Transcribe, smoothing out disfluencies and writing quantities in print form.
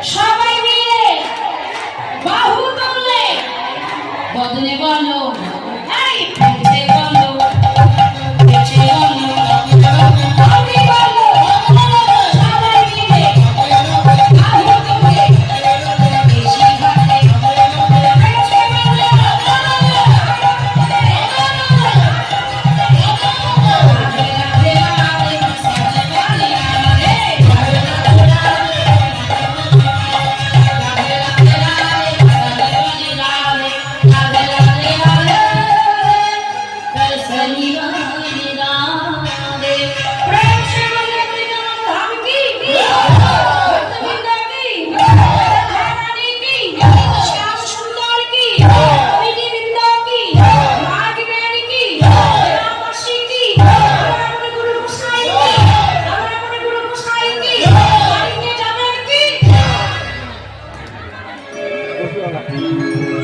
সবাই মিলে বাহু তুললে বদনে বলো এই পেছে বলো পেছে বলো আমি বলো সবাই মিলে বাহু তুললে বেশি ভাবে পেছে বলো Thank you.